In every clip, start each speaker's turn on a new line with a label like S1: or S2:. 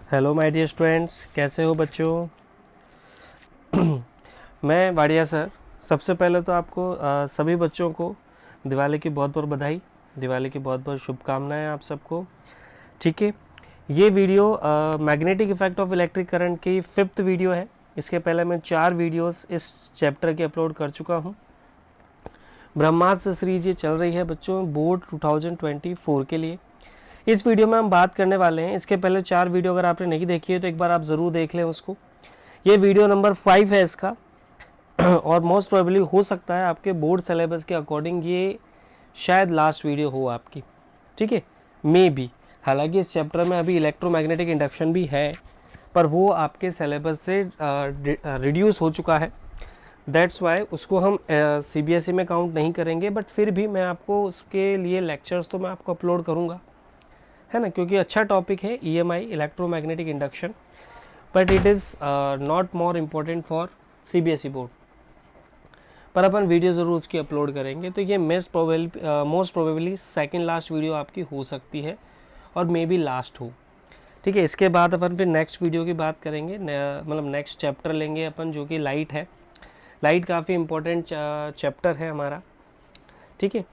S1: Hello my dear students, कैसे हो बच्चों। मैं बढ़िया सर। सबसे पहले तो आपको सभी बच्चों को दिवाली की बहुत बहुत बधाई, दिवाली की बहुत बहुत शुभकामनाएं आप सबको। ठीक है, ये video magnetic effect of electric current की 5th वीडियो है। इसके पहले मैं 4 वीडियोस इस चैप्टर के अपलोड कर चुका हूँ। ब्रह्मास्त्र सीरीज ये चल रही है बच्चों बोर्ड 2024 के लिए। इस वीडियो में हम बात करने वाले हैं, इसके पहले 4 वीडियो अगर आपने नहीं देखी है तो एक बार आप ज़रूर देख लें उसको। ये वीडियो नंबर 5 है इसका और मोस्ट प्रोबेबली हो सकता है आपके बोर्ड सिलेबस के अकॉर्डिंग ये शायद लास्ट वीडियो हो आपकी। ठीक है, मे बी। हालांकि इस चैप्टर में अभी इलेक्ट्रोमैग्नेटिक इंडक्शन भी है, पर वो आपके सिलेबस से रिड्यूस हो चुका है। दैट्स वाई उसको हम CBSE में काउंट नहीं करेंगे, बट फिर भी मैं आपको उसके लिए लेक्चर्स तो मैं आपको अपलोड करूँगा, है ना, क्योंकि अच्छा टॉपिक है EMI electromagnetic induction, but it is not more important for CBSE board. पर अपन वीडियो ज़रूर उसकी अपलोड करेंगे। तो ये most probably second last video आपकी हो सकती है और मे बी लास्ट हो। ठीक है, इसके बाद अपन फिर नेक्स्ट वीडियो की बात करेंगे, मतलब नेक्स्ट चैप्टर लेंगे अपन जो कि लाइट है। लाइट काफ़ी इम्पोर्टेंट चैप्टर है हमारा। ठीक है,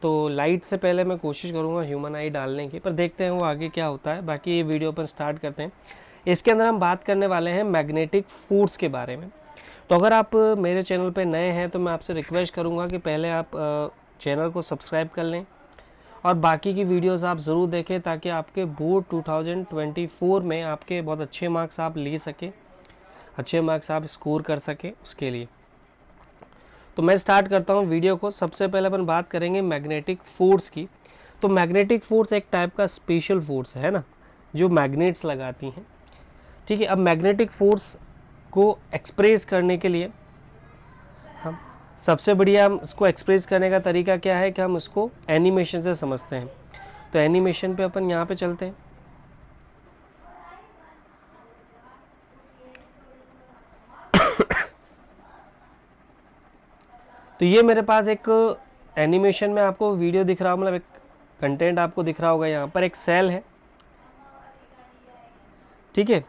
S1: तो लाइट से पहले मैं कोशिश करूँगा ह्यूमन आई डालने की, पर देखते हैं वो आगे क्या होता है। बाकी ये वीडियो अपन स्टार्ट करते हैं। इसके अंदर हम बात करने वाले हैं मैग्नेटिक फोर्स के बारे में। तो अगर आप मेरे चैनल पे नए हैं तो मैं आपसे रिक्वेस्ट करूँगा कि पहले आप चैनल को सब्सक्राइब कर लें और बाकी की वीडियोस आप ज़रूर देखें, ताकि आपके बोर्ड 2024 में आपके बहुत अच्छे मार्क्स आप ले सकें, अच्छे मार्क्स आप स्कोर कर सकें उसके लिए। तो मैं स्टार्ट करता हूँ वीडियो को। सबसे पहले अपन बात करेंगे मैग्नेटिक फोर्स की। तो मैग्नेटिक फोर्स एक टाइप का स्पेशल फोर्स है ना, जो मैग्नेट्स लगाती हैं। ठीक है, अब मैग्नेटिक फोर्स को एक्सप्रेस करने के लिए हम सबसे बढ़िया हम इसको एक्सप्रेस करने का तरीका क्या है कि हम उसको एनिमेशन से समझते हैं। तो एनिमेशन पे अपन यहाँ पे चलते हैं। तो ये मेरे पास एक एनिमेशन में आपको वीडियो दिख रहा, मतलब एक कंटेंट आपको दिख रहा होगा। यहाँ पर एक सेल है, ठीक है,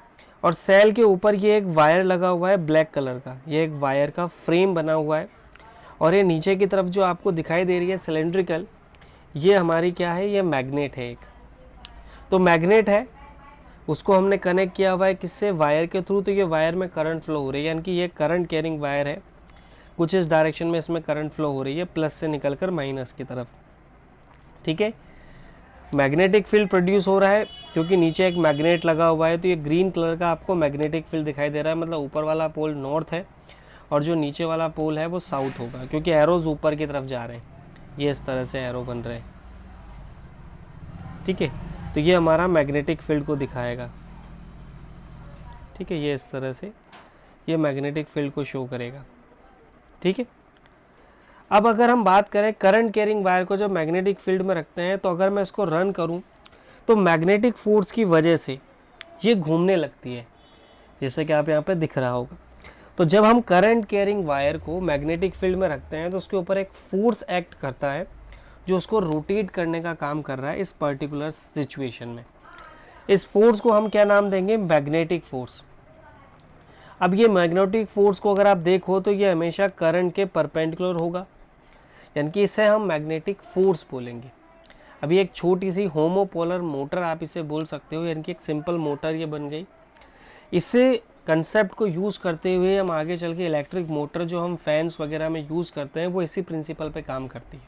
S1: और सेल के ऊपर ये एक वायर लगा हुआ है ब्लैक कलर का। ये एक वायर का फ्रेम बना हुआ है और ये नीचे की तरफ जो आपको दिखाई दे रही है सिलेंड्रिकल, ये हमारी क्या है, ये मैग्नेट है एक। तो मैग्नेट है, उसको हमने कनेक्ट किया हुआ है किससे, वायर के थ्रू। तो ये वायर में करंट फ्लो हो रही है, यानी कि ये करंट कैरिंग वायर है। कुछ इस डायरेक्शन में इसमें करंट फ्लो हो रही है, प्लस से निकलकर माइनस की तरफ। ठीक है, मैग्नेटिक फील्ड प्रोड्यूस हो रहा है क्योंकि नीचे एक मैग्नेट लगा हुआ है। तो ये ग्रीन कलर का आपको मैग्नेटिक फील्ड दिखाई दे रहा है, मतलब ऊपर वाला पोल नॉर्थ है और जो नीचे वाला पोल है वो साउथ होगा, क्योंकि एरोज ऊपर की तरफ जा रहे हैं। ये इस तरह से एरो बन रहे हैं। ठीक है, तो ये हमारा मैग्नेटिक फील्ड को दिखाएगा। ठीक है, ये इस तरह से ये मैग्नेटिक फील्ड को शो करेगा। ठीक है, अब अगर हम बात करें करंट कैरिंग वायर को जब मैग्नेटिक फील्ड में रखते हैं, तो अगर मैं इसको रन करूं तो मैग्नेटिक फोर्स की वजह से ये घूमने लगती है, जैसे कि आप यहाँ पे दिख रहा होगा। तो जब हम करंट कैरिंग वायर को मैग्नेटिक फील्ड में रखते हैं तो उसके ऊपर एक फोर्स एक्ट करता है जो उसको रोटेट करने का काम कर रहा है इस पर्टिकुलर सिचुएशन में। इस फोर्स को हम क्या नाम देंगे, मैग्नेटिक फोर्स। अब ये मैग्नेटिक फोर्स को अगर आप देखो तो ये हमेशा करंट के परपेंडिकुलर होगा, यानी कि इसे हम मैग्नेटिक फोर्स बोलेंगे। अभी एक छोटी सी होमोपोलर मोटर आप इसे बोल सकते हो, यानी कि एक सिंपल मोटर ये बन गई। इसे कंसेप्ट को यूज़ करते हुए हम आगे चल के इलेक्ट्रिक मोटर जो हम फैंस वगैरह में यूज़ करते हैं वो इसी प्रिंसिपल पे काम करती है।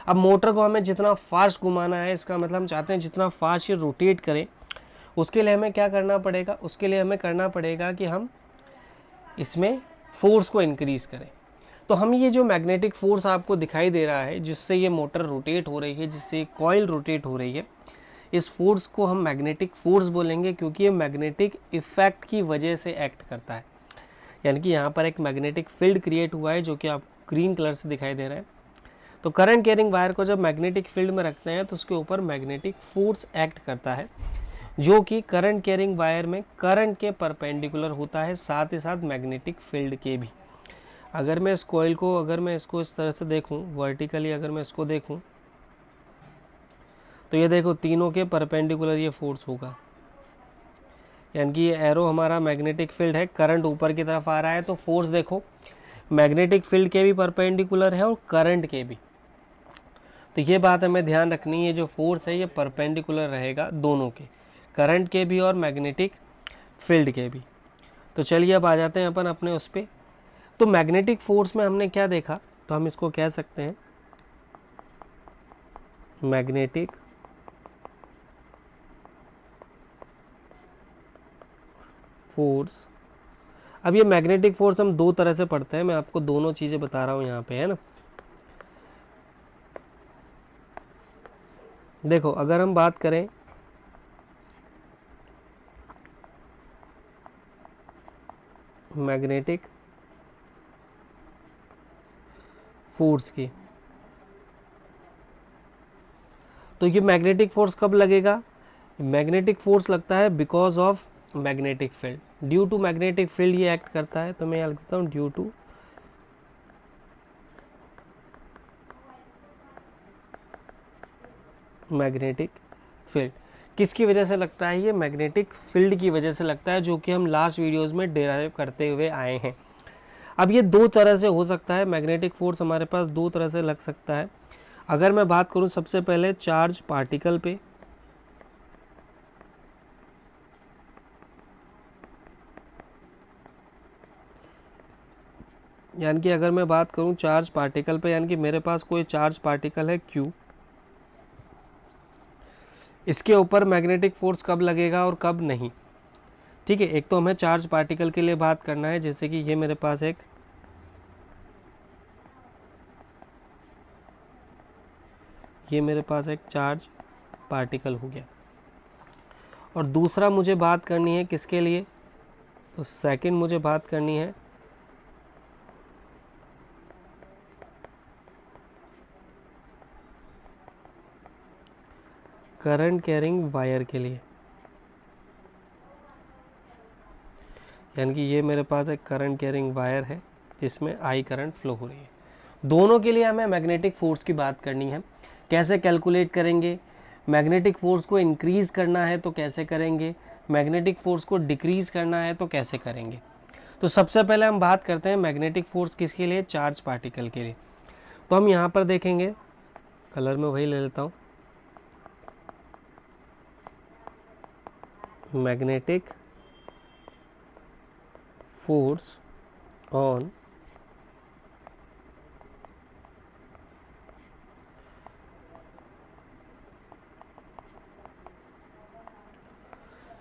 S1: अब मोटर को हमें जितना फास्ट घुमाना है, इसका मतलब हम चाहते हैं जितना फास्ट ये रोटेट करे, उसके लिए हमें क्या करना पड़ेगा, उसके लिए हमें करना पड़ेगा कि हम इसमें फोर्स को इंक्रीज़ करें। तो हम ये जो मैग्नेटिक फोर्स आपको दिखाई दे रहा है जिससे ये मोटर रोटेट हो रही है, जिससे कॉइल रोटेट हो रही है, इस फोर्स को हम मैग्नेटिक फोर्स बोलेंगे, क्योंकि ये मैग्नेटिक इफेक्ट की वजह से एक्ट करता है। यानी कि यहाँ पर एक मैग्नेटिक फील्ड क्रिएट हुआ है जो कि आपको ग्रीन कलर से दिखाई दे रहा है। तो करंट कैरिंग वायर को जब मैग्नेटिक फील्ड में रखते हैं तो उसके ऊपर मैग्नेटिक फोर्स एक्ट करता है, जो कि करंट कैरिंग वायर में करंट के परपेंडिकुलर होता है, साथ ही साथ मैग्नेटिक फील्ड के भी। अगर मैं इस कॉइल को, अगर मैं इसको इस तरह से देखूं वर्टिकली, अगर मैं इसको देखूं तो ये देखो तीनों के परपेंडिकुलर ये फोर्स होगा। यानी कि ये एरो हमारा मैग्नेटिक फील्ड है, करंट ऊपर की तरफ आ रहा है, तो फोर्स देखो मैग्नेटिक फील्ड के भी परपेंडिकुलर है और करंट के भी। तो ये बात हमें ध्यान रखनी है, जो फोर्स है ये परपेंडिकुलर रहेगा दोनों के, करंट के भी और मैग्नेटिक फील्ड के भी। तो चलिए अब आ जाते हैं अपन अपने उस पर। तो मैग्नेटिक फोर्स में हमने क्या देखा, तो हम इसको कह सकते हैं मैग्नेटिक फोर्स। अब ये मैग्नेटिक फोर्स हम दो तरह से पढ़ते हैं, मैं आपको दोनों चीज़ें बता रहा हूँ यहाँ पे, है ना। देखो अगर हम बात करें मैग्नेटिक फोर्स की, तो ये मैग्नेटिक फोर्स कब लगेगा, मैग्नेटिक फोर्स लगता है because of magnetic field, due to magnetic field ये एक्ट करता है। तो मैं यहाँ लिखता हूँ ड्यू टू मैग्नेटिक फील्ड। किसकी वजह से लगता है, ये मैग्नेटिक फील्ड की वजह से लगता है, जो कि हम लास्ट वीडियोस में डिराइव करते हुए आए हैं। अब ये दो तरह से हो सकता है, मैग्नेटिक फोर्स हमारे पास दो तरह से लग सकता है। अगर मैं बात करूं सबसे पहले चार्ज पार्टिकल पे, यानी कि अगर मैं बात करूं चार्ज पार्टिकल पे, यानी कि मेरे पास कोई चार्ज पार्टिकल है Q, इसके ऊपर मैग्नेटिक फोर्स कब लगेगा और कब नहीं। ठीक है, एक तो हमें चार्ज पार्टिकल के लिए बात करना है, जैसे कि ये मेरे पास एक चार्ज पार्टिकल हो गया, और दूसरा मुझे बात करनी है किसके लिए, तो सेकंड मुझे बात करनी है करंट कैरिंग वायर के लिए। यानी कि ये मेरे पास एक करंट कैरिंग वायर है जिसमें आई करंट फ्लो हो रही है। दोनों के लिए हमें मैग्नेटिक फोर्स की बात करनी है। कैसे कैलकुलेट करेंगे, मैग्नेटिक फोर्स को इंक्रीज़ करना है तो कैसे करेंगे, मैग्नेटिक फोर्स को डिक्रीज़ करना है तो कैसे करेंगे। तो सबसे पहले हम बात करते हैं मैग्नेटिक फोर्स किसके लिए, चार्ज पार्टिकल के लिए। तो हम यहाँ पर देखेंगे, कलर में वही ले लेता हूँ, magnetic force on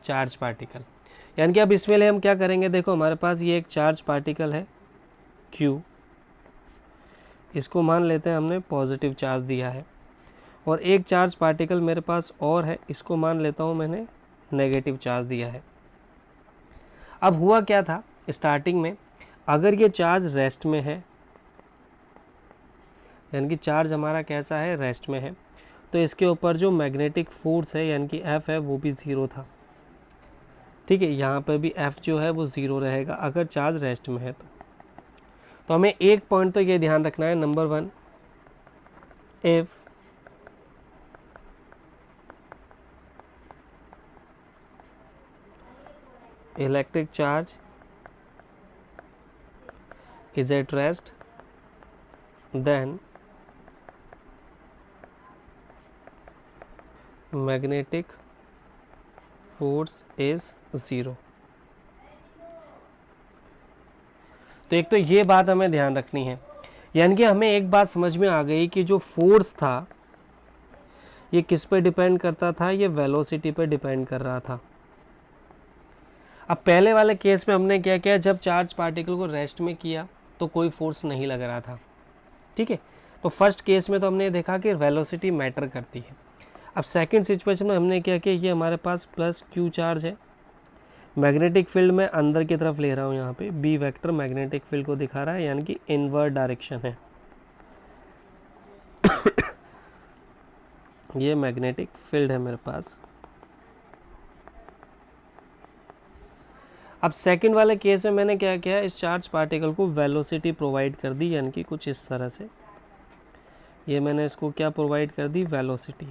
S1: charge particle. यानी कि अब इसमें हम क्या करेंगे, देखो हमारे पास ये एक चार्ज पार्टिकल है Q, इसको मान लेते हैं हमने पॉजिटिव चार्ज दिया है, और एक चार्ज पार्टिकल मेरे पास और है, इसको मान लेता हूँ मैंने नेगेटिव चार्ज दिया है। अब हुआ क्या था स्टार्टिंग में, अगर ये चार्ज रेस्ट में है, यानी कि चार्ज हमारा कैसा है, रेस्ट में है, तो इसके ऊपर जो मैग्नेटिक फोर्स है यानी कि F है वो भी ज़ीरो था। ठीक है, यहाँ पर भी F जो है वो ज़ीरो रहेगा अगर चार्ज रेस्ट में है तो हमें एक पॉइंट तो ये ध्यान रखना है, number one, if electric charge is at rest, then magnetic force is zero। तो एक तो ये बात हमें ध्यान रखनी है, यानी कि हमें एक बात समझ में आ गई कि जो फोर्स था ये किस पे डिपेंड करता था, ये वेलोसिटी पे डिपेंड कर रहा था। अब पहले वाले केस में हमने क्या किया, जब चार्ज पार्टिकल को रेस्ट में किया तो कोई फोर्स नहीं लग रहा था। ठीक है, तो फर्स्ट केस में तो हमने देखा कि वेलोसिटी मैटर करती है। अब सेकंड सिचुएशन में हमने क्या किया, ये हमारे पास प्लस Q चार्ज है, मैग्नेटिक फील्ड में अंदर की तरफ ले रहा हूँ, यहाँ पे B वेक्टर मैग्नेटिक फील्ड को दिखा रहा है, यानी कि इनवर्ड डायरेक्शन है। ये मैग्नेटिक फील्ड है मेरे पास। अब सेकंड वाले केस में मैंने क्या किया, इस चार्ज पार्टिकल को वेलोसिटी प्रोवाइड कर दी, यानी कि कुछ इस तरह से, ये मैंने इसको क्या प्रोवाइड कर दी, वेलोसिटी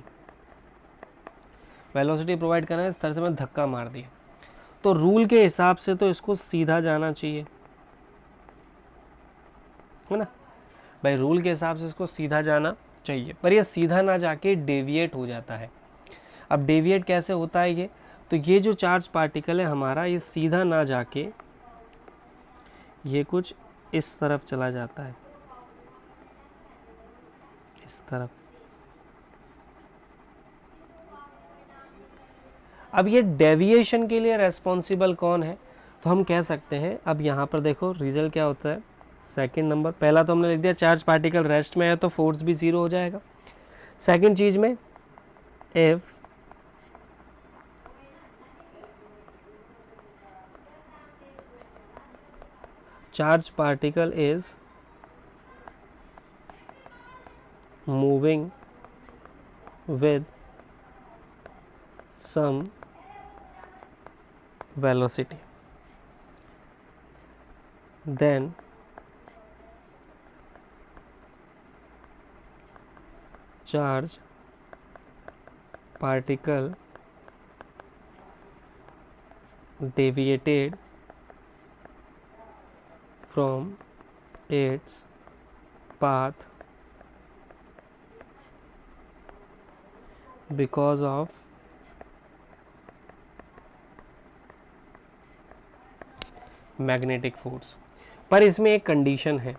S1: प्रोवाइड करना है, इस तरह से मैं धक्का मार दिया। तो रूल के हिसाब से तो इसको सीधा जाना चाहिए, है ना भाई, रूल के हिसाब से इसको सीधा जाना चाहिए, पर ये सीधा ना जाके डेविएट हो जाता है। अब डेविएट कैसे होता है ये, तो ये जो चार्ज पार्टिकल है हमारा, ये सीधा ना जाके ये कुछ इस तरफ चला जाता है, इस तरफ। अब ये डेविएशन के लिए रेस्पॉन्सिबल कौन है, तो हम कह सकते हैं, अब यहाँ पर देखो रिजल्ट क्या होता है, सेकंड नंबर, पहला तो हमने लिख दिया चार्ज पार्टिकल रेस्ट में है तो फोर्स भी ज़ीरो हो जाएगा। सेकंड चीज में, if charge particle is moving with some velocity, then charge particle deviated from its path because of magnetic force. पर इसमें एक कंडीशन है,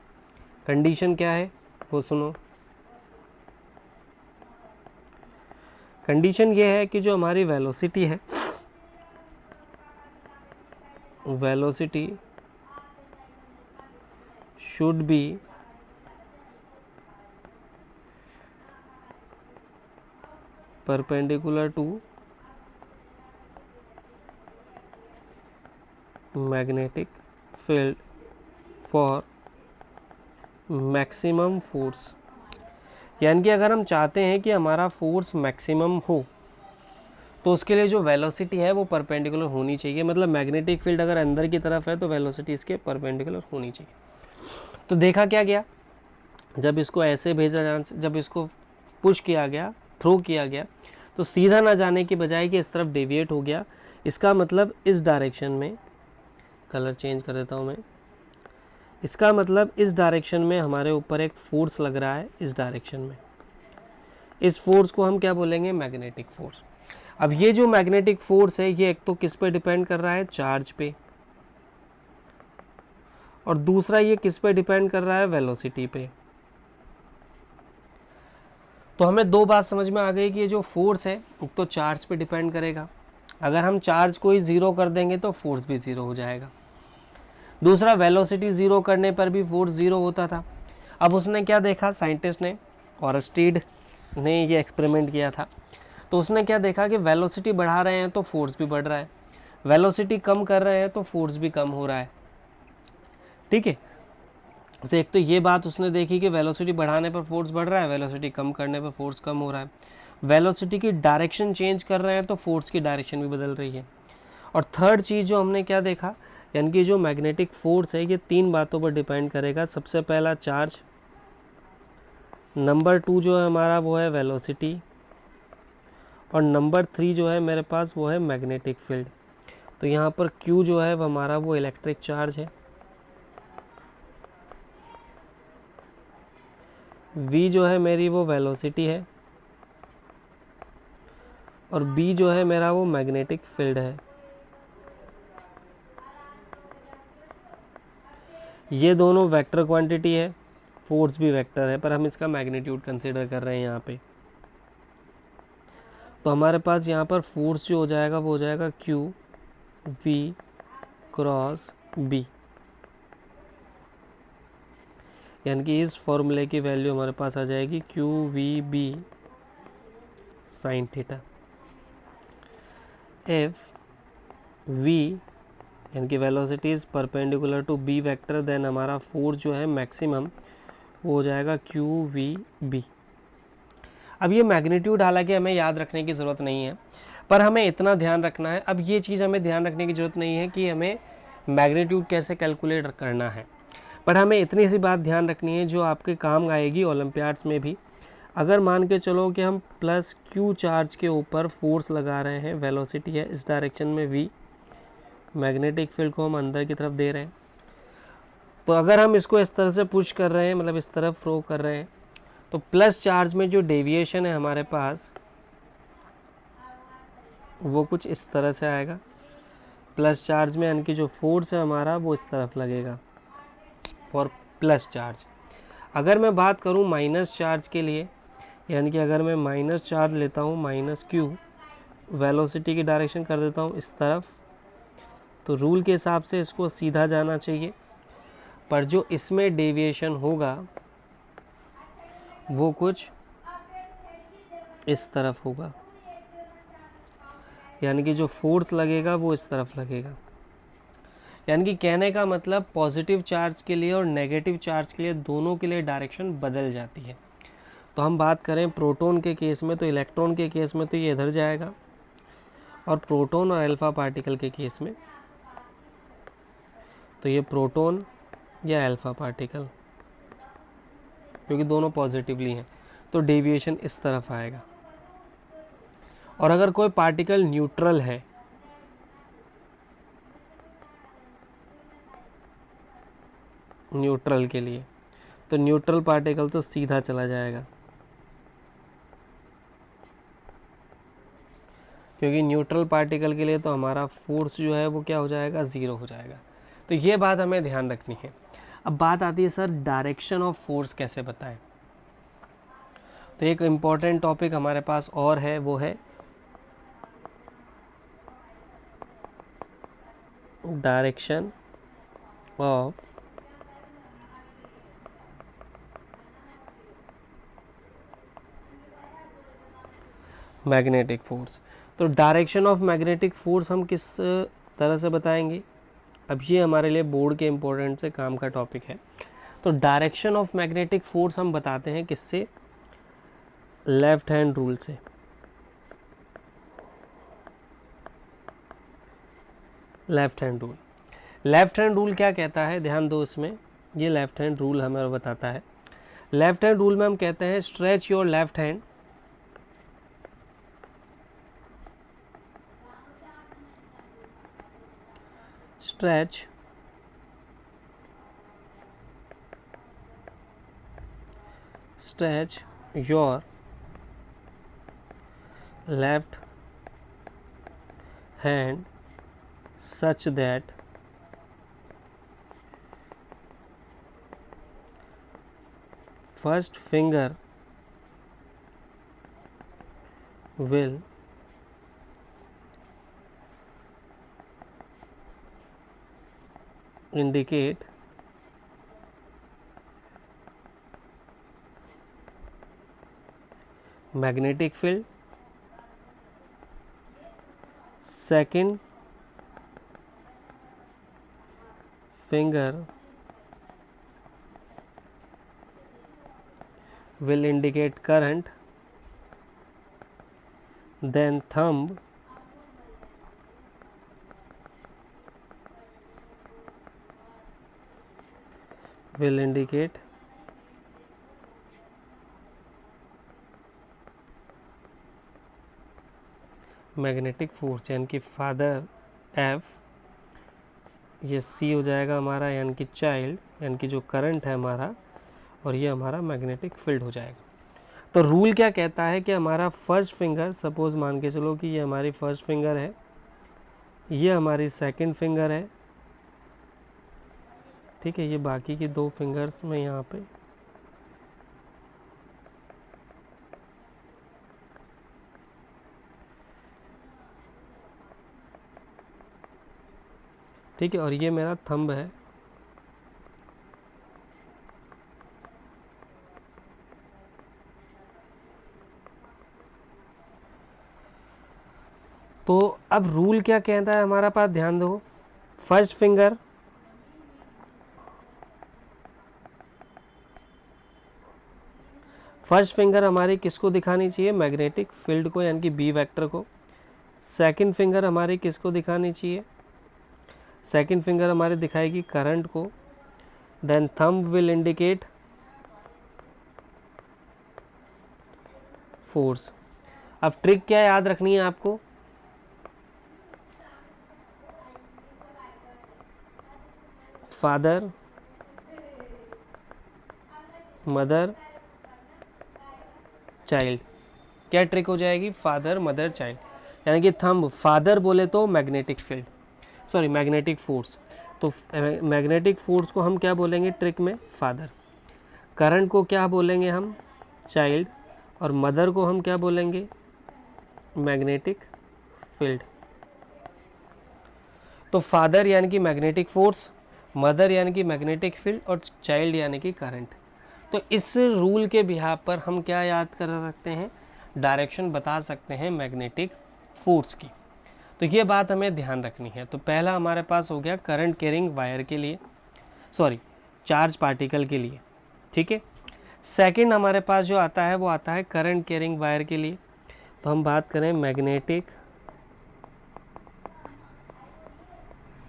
S1: कंडीशन क्या है वो सुनो। कंडीशन ये है कि जो हमारी वेलोसिटी है, velocity should be perpendicular to magnetic field for maximum force। यानी कि अगर हम चाहते हैं कि हमारा फोर्स मैक्सिमम हो तो उसके लिए जो वेलोसिटी है वो परपेंडिकुलर होनी चाहिए, मतलब मैग्नेटिक फील्ड अगर अंदर की तरफ है तो वेलोसिटी इसके परपेंडिकुलर होनी चाहिए। तो देखा क्या गया, जब इसको ऐसे भेजा जाना, जब इसको पुश किया गया, थ्रो किया गया, तो सीधा ना जाने की बजाय कि इस तरफ डेविएट हो गया। इसका मतलब इस डायरेक्शन में, कलर चेंज कर देता हूँ मैं, इसका मतलब इस डायरेक्शन में हमारे ऊपर एक फोर्स लग रहा है, इस डायरेक्शन में। इस फोर्स को हम क्या बोलेंगे, मैग्नेटिक फोर्स। अब ये जो मैग्नेटिक फोर्स है ये एक तो किस पे डिपेंड कर रहा है, चार्ज पे, और दूसरा ये किस पे डिपेंड कर रहा है, वेलोसिटी पे। तो हमें दो बात समझ में आ गई कि ये जो फोर्स है एक तो चार्ज पे डिपेंड करेगा, अगर हम चार्ज को ही ज़ीरो कर देंगे तो फोर्स भी ज़ीरो हो जाएगा। दूसरा, वेलोसिटी ज़ीरो करने पर भी फोर्स ज़ीरो होता था। अब उसने क्या देखा, साइंटिस्ट ने, ऑरस्टीड ने ये एक्सपेरिमेंट किया था, तो उसने क्या देखा कि वेलोसिटी बढ़ा रहे हैं तो फोर्स भी बढ़ रहा है, वेलोसिटी कम कर रहे हैं तो फोर्स भी कम हो रहा है। ठीक है, तो एक तो ये बात उसने देखी कि वेलोसिटी बढ़ाने पर फोर्स बढ़ रहा है, वेलोसिटी कम करने पर फोर्स कम हो रहा है। वेलोसिटी की डायरेक्शन चेंज कर रहे हैं तो फोर्स की डायरेक्शन भी बदल रही है। और थर्ड चीज़ जो हमने क्या देखा, यानी कि जो मैग्नेटिक फोर्स है ये तीन बातों पर डिपेंड करेगा। सबसे पहला चार्ज, नंबर 2 जो है हमारा वो है वेलोसिटी, और नंबर 3 जो है मेरे पास वो है मैग्नेटिक फील्ड। तो यहाँ पर Q जो है वो हमारा वो इलेक्ट्रिक चार्ज है, V जो है मेरी वो वेलोसिटी है, और B जो है मेरा वो मैग्नेटिक फील्ड है। ये दोनों वेक्टर क्वांटिटी है, फोर्स भी वेक्टर है, पर हम इसका मैग्नीट्यूड कंसीडर कर रहे हैं यहाँ पे। तो हमारे पास यहाँ पर फोर्स जो हो जाएगा वो हो जाएगा Q V क्रॉस B, यानी कि इस फॉर्मूले की वैल्यू हमारे पास आ जाएगी Q V B sine theta. If V यानी कि velocity is perpendicular to B vector, then हमारा फोर्स जो है मैक्सिमम वो हो जाएगा Q V B। अब ये मैग्नीट्यूड हालांकि हमें याद रखने की ज़रूरत नहीं है, पर हमें इतना ध्यान रखना है, अब ये चीज़ हमें ध्यान रखने की ज़रूरत नहीं है कि हमें मैग्नीट्यूड कैसे कैलकुलेट करना है, पर हमें इतनी सी बात ध्यान रखनी है जो आपके काम आएगी ओलंपियाड्स में भी। अगर मान के चलो कि हम प्लस Q चार्ज के ऊपर फोर्स लगा रहे हैं, वेलोसिटी है इस डायरेक्शन में V, मैग्नेटिक फील्ड को हम अंदर की तरफ दे रहे हैं। तो अगर हम इसको इस तरह से पुश कर रहे हैं, मतलब इस तरफ फ्लो कर रहे हैं, तो प्लस चार्ज में जो डेविएशन है हमारे पास वो कुछ इस तरह से आएगा। प्लस चार्ज में यानी कि जो फोर्स है हमारा वो इस तरफ लगेगा फॉर प्लस चार्ज। अगर मैं बात करूं माइनस चार्ज के लिए, यानी कि अगर मैं माइनस चार्ज लेता हूं, माइनस क्यू, वेलोसिटी की डायरेक्शन कर देता हूं इस तरफ, तो रूल के हिसाब से इसको सीधा जाना चाहिए, पर जो इसमें डेविएशन होगा वो कुछ इस तरफ होगा, यानी कि जो फोर्स लगेगा वो इस तरफ लगेगा। यानी कि कहने का मतलब पॉजिटिव चार्ज के लिए और नेगेटिव चार्ज के लिए दोनों के लिए डायरेक्शन बदल जाती है। तो हम बात करें प्रोटॉन के केस में, तो इलेक्ट्रॉन के केस में तो ये इधर जाएगा, और प्रोटॉन और अल्फा पार्टिकल के केस में तो ये प्रोटॉन या अल्फा पार्टिकल, क्योंकि दोनों पॉजिटिवली हैं, तो डेविएशन इस तरफ आएगा। और अगर कोई पार्टिकल न्यूट्रल है, न्यूट्रल के लिए, तो न्यूट्रल पार्टिकल तो सीधा चला जाएगा, क्योंकि न्यूट्रल पार्टिकल के लिए तो हमारा फोर्स जो है वो क्या हो जाएगा, ज़ीरो हो जाएगा। तो ये बात हमें ध्यान रखनी है। अब बात आती है सर डायरेक्शन ऑफ फोर्स कैसे बताएं। तो एक इम्पॉर्टेंट टॉपिक हमारे पास और है, वो है डायरेक्शन ऑफ मैग्नेटिक फोर्स। तो डायरेक्शन ऑफ मैग्नेटिक फोर्स हम किस तरह से बताएंगे, अब ये हमारे लिए बोर्ड के इम्पोर्टेंट से काम का टॉपिक है। तो डायरेक्शन ऑफ मैग्नेटिक फोर्स हम बताते हैं किससे, लेफ्ट हैंड रूल से। Left hand rule, left hand rule क्या कहता है, ध्यान दो इसमें, ये लेफ्ट हैंड रूल हमें बताता है। लेफ्ट हैंड रूल में हम कहते हैं stretch your left hand, stretch your left hand such that first finger will indicate magnetic field, second finger will indicate current, then thumb will indicate magnetic force, यानी कि father F, ये सी हो जाएगा हमारा, यानी कि चाइल्ड, यानी कि जो करंट है हमारा, और ये हमारा मैग्नेटिक फील्ड हो जाएगा। तो रूल क्या कहता है कि हमारा फर्स्ट फिंगर, सपोज मान के चलो कि ये हमारी फर्स्ट फिंगर है, ये हमारी सेकंड फिंगर है, ठीक है, ये बाकी की दो फिंगर्स में यहाँ पे ठीक है, और ये मेरा थंब है। तो अब रूल क्या कहता है हमारा पास, ध्यान दो, फर्स्ट फिंगर हमारी किसको दिखानी चाहिए, मैग्नेटिक फील्ड को, यानी कि बी वेक्टर को। सेकंड फिंगर हमारी किसको दिखानी चाहिए, सेकंड फिंगर हमारी दिखाएगी करंट को। Then thumb will indicate force. अब ट्रिक क्या याद रखनी है आपको, फादर मदर चाइल्ड। क्या ट्रिक हो जाएगी? फादर मदर चाइल्ड, यानी कि थंब फादर बोले तो magnetic field, sorry magnetic force, तो मैग्नेटिक फोर्स को हम क्या बोलेंगे ट्रिक में? फादर। करंट को क्या बोलेंगे हम? चाइल्ड। और मदर को हम क्या बोलेंगे? Magnetic field. तो फादर यानी कि मैग्नेटिक फोर्स, मदर यानी कि मैग्नेटिक फील्ड, और चाइल्ड यानी कि करंट। तो इस रूल के बिहाफ पर हम क्या याद कर सकते हैं? डायरेक्शन बता सकते हैं मैग्नेटिक फोर्स की। तो ये बात हमें ध्यान रखनी है। तो पहला हमारे पास हो गया करंट कैरिंग वायर के लिए, सॉरी चार्ज पार्टिकल के लिए, ठीक है। सेकंड हमारे पास जो आता है वो आता है करंट कैरिंग वायर के लिए। तो हम बात करें magnetic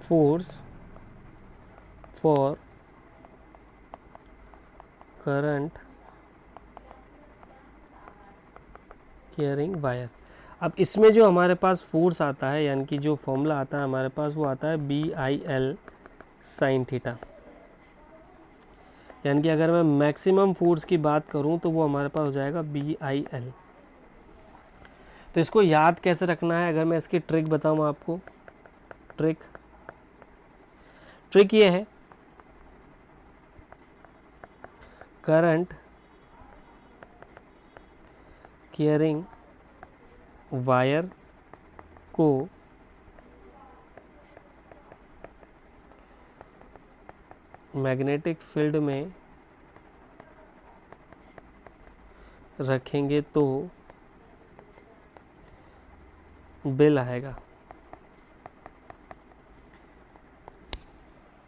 S1: force for current carrying wire. अब इसमें जो हमारे पास फोर्स आता है, यानी कि जो फॉर्मूला आता है हमारे पास, वो आता है BIL sin थीटा। यानी कि अगर मैं मैक्सिमम फोर्स की बात करूं तो वो हमारे पास हो जाएगा BIL। तो इसको याद कैसे रखना है? अगर मैं इसकी ट्रिक बताऊं आपको, ट्रिक ये है, करंट कैरिंग वायर को मैग्नेटिक फील्ड में रखेंगे तो बिल आएगा।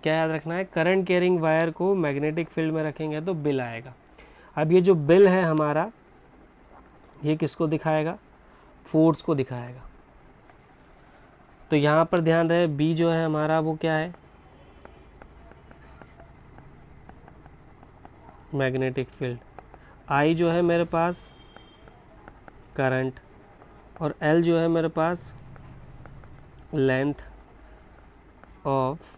S1: क्या याद रखना है? करंट कैरिंग वायर को मैग्नेटिक फील्ड में रखेंगे तो बिल आएगा। अब ये जो बिल है हमारा, ये किसको दिखाएगा? फोर्स को दिखाएगा। तो यहाँ पर ध्यान रहे, बी जो है हमारा वो क्या है? Magnetic field. आई जो है मेरे पास करंट, और एल जो है मेरे पास लेंथ ऑफ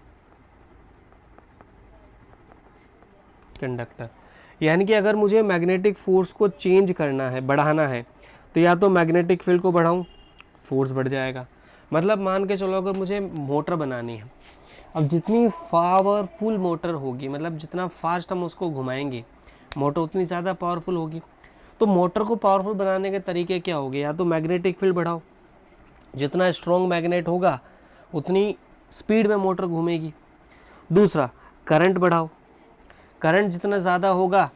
S1: कंडक्टर। यानी कि अगर मुझे मैग्नेटिक फोर्स को चेंज करना है, बढ़ाना है, तो या तो मैग्नेटिक फील्ड को बढ़ाऊं, फोर्स बढ़ जाएगा। मतलब मान के चलो अगर मुझे मोटर बनानी है, अब जितनी पावरफुल मोटर होगी, मतलब जितना फास्ट हम उसको घुमाएंगे, मोटर उतनी ज़्यादा पावरफुल होगी। तो मोटर को पावरफुल बनाने के तरीके क्या होंगे? या तो मैग्नेटिक फील्ड बढ़ाओ, जितना स्ट्रॉन्ग मैग्नेट होगा उतनी स्पीड में मोटर घूमेगी। दूसरा, करंट बढ़ाओ, करंट जितना ज़्यादा होगा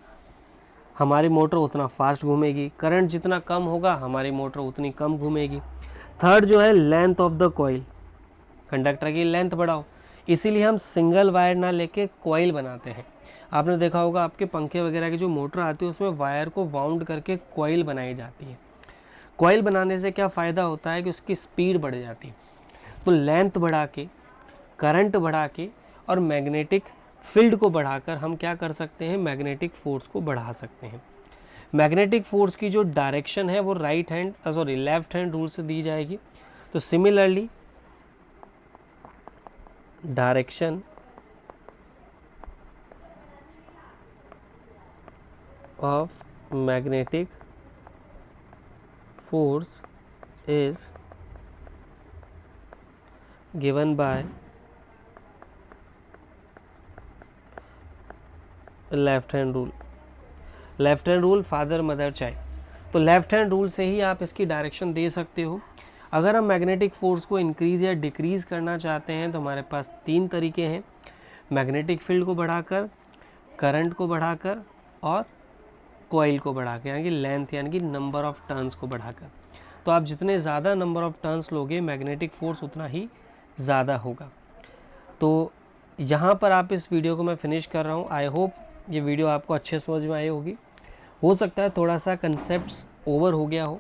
S1: हमारी मोटर उतना फास्ट घूमेगी, करंट जितना कम होगा हमारी मोटर उतनी कम घूमेगी। थर्ड जो है length of the coil, conductor की लेंथ बढ़ाओ, इसीलिए हम सिंगल वायर ना लेके कॉइल बनाते हैं। आपने देखा होगा आपके पंखे वगैरह की जो मोटर आती है उसमें वायर को वाउंड करके कॉइल बनाई जाती है। कॉइल बनाने से क्या फ़ायदा होता है कि उसकी स्पीड बढ़ जाती है। तो लेंथ बढ़ा के, करंट बढ़ा के और मैग्नेटिक फील्ड को बढ़ाकर हम क्या कर सकते हैं? मैग्नेटिक फोर्स को बढ़ा सकते हैं। मैग्नेटिक फोर्स की जो डायरेक्शन है वो लेफ्ट हैंड रूल से दी जाएगी। तो similarly direction of magnetic force is given by left hand rule. Left hand rule father mother child. तो लेफ्ट हैंड रूल से ही आप इसकी डायरेक्शन दे सकते हो। अगर हम मैग्नेटिक फोर्स को इंक्रीज़ या डिक्रीज़ करना चाहते हैं तो हमारे पास तीन तरीके हैं, मैग्नेटिक फील्ड को बढ़ाकर, करंट को बढ़ाकर और कॉइल को बढ़ाकर, यानी कि लेंथ यानी कि नंबर ऑफ टर्न्स को बढ़ाकर। तो आप जितने ज़्यादा नंबर ऑफ टर्न्स लोगे मैग्नेटिक फोर्स उतना ही ज़्यादा होगा। तो यहाँ पर आप इस वीडियो को मैं फिनिश कर रहा हूँ। आई होप ये वीडियो आपको अच्छे समझ में आई होगी। हो सकता है थोड़ा सा कंसेप्ट्स ओवर हो गया हो,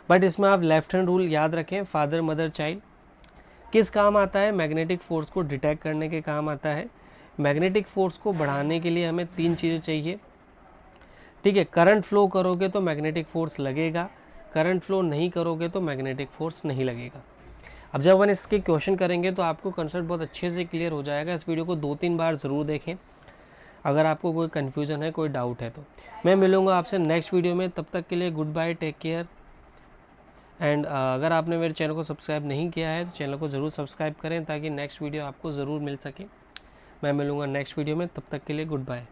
S1: बट इसमें आप लेफ्ट हैंड रूल याद रखें, फादर मदर चाइल्ड। किस काम आता है? मैग्नेटिक फोर्स को डिटेक्ट करने के काम आता है। मैग्नेटिक फोर्स को बढ़ाने के लिए हमें तीन चीज़ें चाहिए, ठीक है। करंट फ्लो करोगे तो मैग्नेटिक फोर्स लगेगा, करंट फ्लो नहीं करोगे तो मैग्नेटिक फोर्स नहीं लगेगा। अब जब अपन इसके क्वेश्चन करेंगे तो आपको कंसेप्ट बहुत अच्छे से क्लियर हो जाएगा। इस वीडियो को 2-3 बार ज़रूर देखें अगर आपको कोई कन्फ्यूज़न है, कोई डाउट है तो। मैं मिलूँगा आपसे नेक्स्ट वीडियो में, तब तक के लिए good bye, take care. And अगर आपने मेरे चैनल को सब्सक्राइब नहीं किया है तो चैनल को ज़रूर सब्सक्राइब करें ताकि नेक्स्ट वीडियो आपको ज़रूर मिल सके। मैं मिलूँगा नेक्स्ट वीडियो में, तब तक के लिए गुड बाय।